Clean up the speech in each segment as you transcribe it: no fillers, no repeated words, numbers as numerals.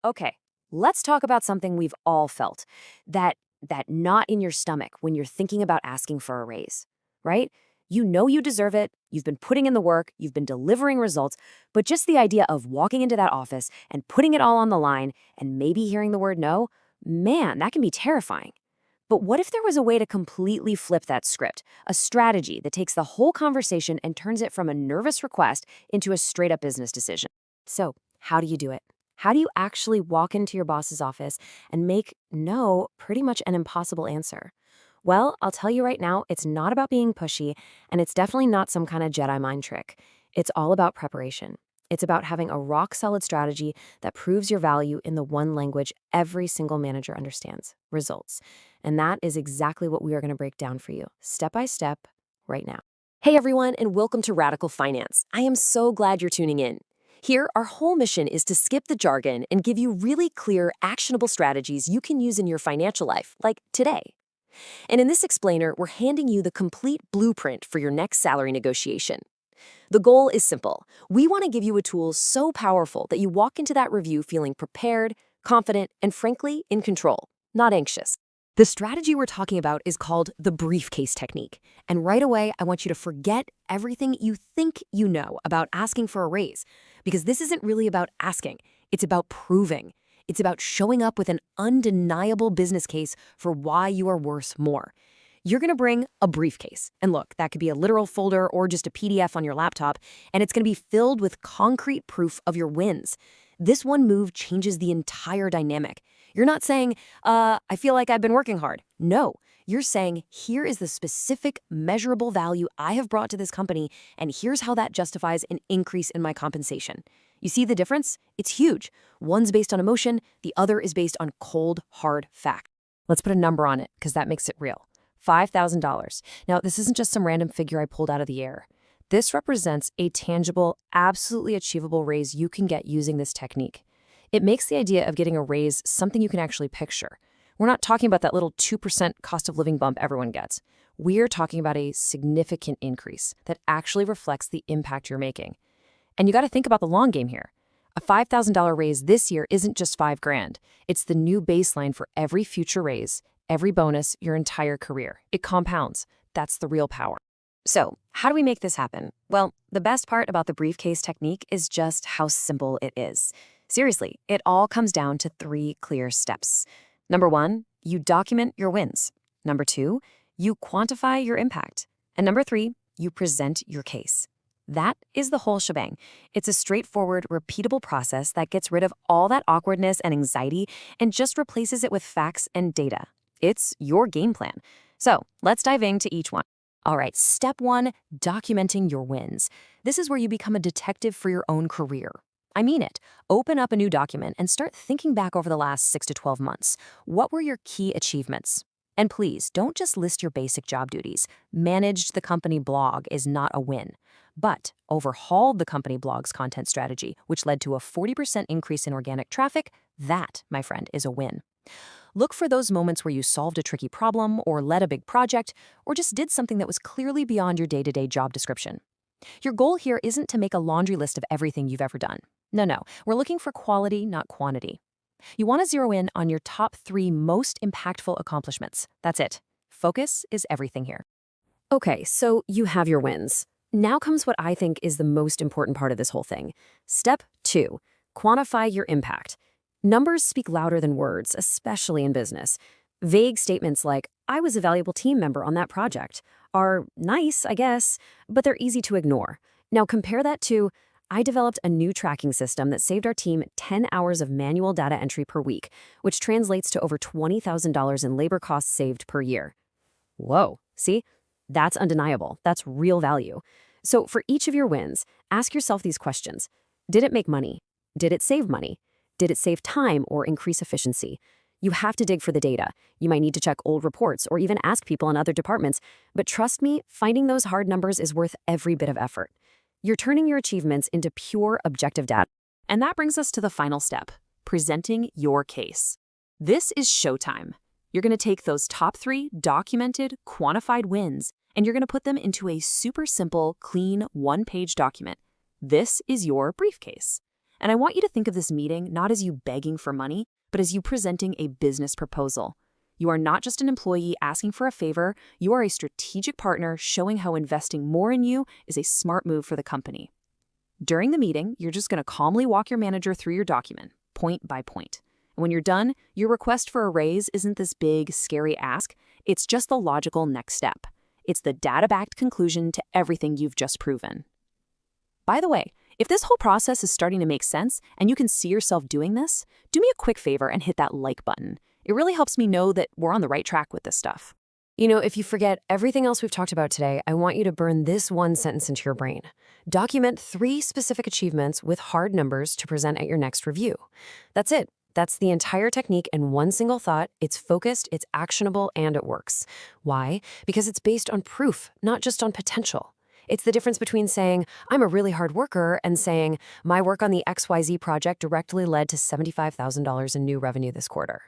Okay, let's talk about something we've all felt. That knot in your stomach when you're thinking about asking for a raise, right? You know you deserve it, you've been putting in the work, you've been delivering results, but just the idea of walking into that office and putting it all on the line and maybe hearing the word no, man, that can be terrifying. But what if there was a way to completely flip that script? A strategy that takes the whole conversation and turns it from a nervous request into a straight up business decision. So, how do you do it? How do you actually walk into your boss's office and make no pretty much an impossible answer? Well, I'll tell you right now, it's not about being pushy, and it's definitely not some kind of Jedi mind trick. It's all about preparation. It's about having a rock solid strategy that proves your value in the one language every single manager understands: results. And that is exactly what we are going to break down for you, step by step, right now. Hey everyone, and welcome to Radical Finance. I am so glad you're tuning in. Here, our whole mission is to skip the jargon and give you really clear, actionable strategies you can use in your financial life, like today. And in this explainer, we're handing you the complete blueprint for your next salary negotiation. The goal is simple. We want to give you a tool so powerful that you walk into that review feeling prepared, confident, and frankly, in control, not anxious. The strategy we're talking about is called the Briefcase Technique. And right away, I want you to forget everything you think you know about asking for a raise, because this isn't really about asking. It's about proving. It's about showing up with an undeniable business case for why you are worth more. You're going to bring a briefcase. And look, that could be a literal folder or just a PDF on your laptop, and it's going to be filled with concrete proof of your wins. This one move changes the entire dynamic. You're not saying, I feel like I've been working hard. No, you're saying, here is the specific measurable value I have brought to this company, and here's how that justifies an increase in my compensation. You see the difference? It's huge. One's based on emotion, the other is based on cold, hard fact. Let's put a number on it, because that makes it real. $5,000. Now, this isn't just some random figure I pulled out of the air. This represents a tangible, absolutely achievable raise you can get using this technique. It makes the idea of getting a raise something you can actually picture. We're not talking about that little 2% cost of living bump everyone gets. We're talking about a significant increase that actually reflects the impact you're making. And you got to think about the long game here. A $5,000 raise this year isn't just $5,000. It's the new baseline for every future raise, every bonus, your entire career. It compounds. That's the real power. So, how do we make this happen? Well, the best part about the briefcase technique is just how simple it is. Seriously, it all comes down to 3 clear steps. Number 1, you document your wins. Number 2, you quantify your impact. And number 3, you present your case. That is the whole shebang. It's a straightforward, repeatable process that gets rid of all that awkwardness and anxiety and just replaces it with facts and data. It's your game plan. So let's dive into each one. All right, step 1, documenting your wins. This is where you become a detective for your own career. I mean it. Open up a new document and start thinking back over the last 6 to 12 months. What were your key achievements? And please, don't just list your basic job duties. Managed the company blog is not a win. But overhauled the company blog's content strategy, which led to a 40% increase in organic traffic. That, my friend, is a win. Look for those moments where you solved a tricky problem or led a big project or just did something that was clearly beyond your day-to-day job description. Your goal here isn't to make a laundry list of everything you've ever done. No, we're looking for quality, not quantity. You want to zero in on your top 3 most impactful accomplishments. That's it. Focus is everything here. Okay, so you have your wins. Now comes what I think is the most important part of this whole thing. Step 2, quantify your impact. Numbers speak louder than words, especially in business. Vague statements like, I was a valuable team member on that project, are nice, I guess, but they're easy to ignore. Now compare that to, I developed a new tracking system that saved our team 10 hours of manual data entry per week, which translates to over $20,000 in labor costs saved per year. Whoa, see? That's undeniable. That's real value. So for each of your wins, ask yourself these questions. Did it make money? Did it save money? Did it save time or increase efficiency? You have to dig for the data. You might need to check old reports or even ask people in other departments. But trust me, finding those hard numbers is worth every bit of effort. You're turning your achievements into pure objective data. And that brings us to the final step, presenting your case. This is showtime. You're going to take those top 3 documented, quantified wins, and you're going to put them into a super simple, clean, one-page document. This is your briefcase. And I want you to think of this meeting not as you begging for money, but as you presenting a business proposal. You are not just an employee asking for a favor, you are a strategic partner showing how investing more in you is a smart move for the company. During the meeting, you're just going to calmly walk your manager through your document, point by point. And when you're done, your request for a raise isn't this big, scary ask. It's just the logical next step. It's the data-backed conclusion to everything you've just proven. By the way, if this whole process is starting to make sense and you can see yourself doing this, do me a quick favor and hit that like button. It really helps me know that we're on the right track with this stuff. If you forget everything else we've talked about today, I want you to burn this one sentence into your brain. Document 3 specific achievements with hard numbers to present at your next review. That's it. That's the entire technique in one single thought. It's focused, it's actionable, and it works. Why? Because it's based on proof, not just on potential. It's the difference between saying, I'm a really hard worker, and saying, my work on the XYZ project directly led to $75,000 in new revenue this quarter.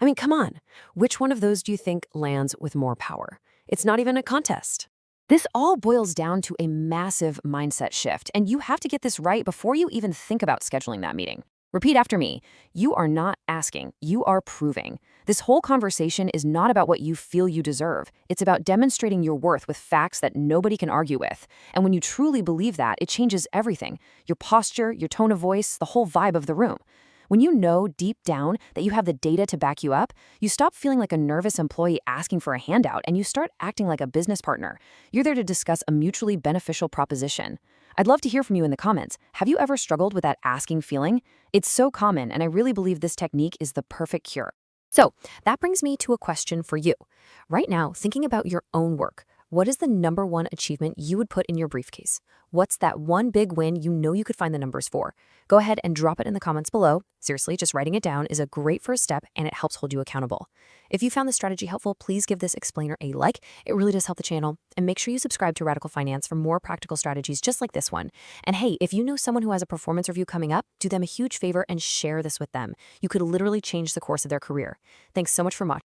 I mean, come on. Which one of those do you think lands with more power? It's not even a contest. This all boils down to a massive mindset shift, and you have to get this right before you even think about scheduling that meeting. Repeat after me. You are not asking, you are proving. This whole conversation is not about what you feel you deserve. It's about demonstrating your worth with facts that nobody can argue with. And when you truly believe that, it changes everything. Your posture, your tone of voice, the whole vibe of the room. When you know deep down that you have the data to back you up, you stop feeling like a nervous employee asking for a handout and you start acting like a business partner. You're there to discuss a mutually beneficial proposition. I'd love to hear from you in the comments. Have you ever struggled with that asking feeling? It's so common, and I really believe this technique is the perfect cure. So that brings me to a question for you. Right now, thinking about your own work, what is the number one achievement you would put in your briefcase? What's that one big win you know you could find the numbers for? Go ahead and drop it in the comments below. Seriously, just writing it down is a great first step and it helps hold you accountable. If you found this strategy helpful, please give this explainer a like. It really does help the channel. And make sure you subscribe to Radical Finance for more practical strategies just like this one. And hey, if you know someone who has a performance review coming up, do them a huge favor and share this with them. You could literally change the course of their career. Thanks so much for watching.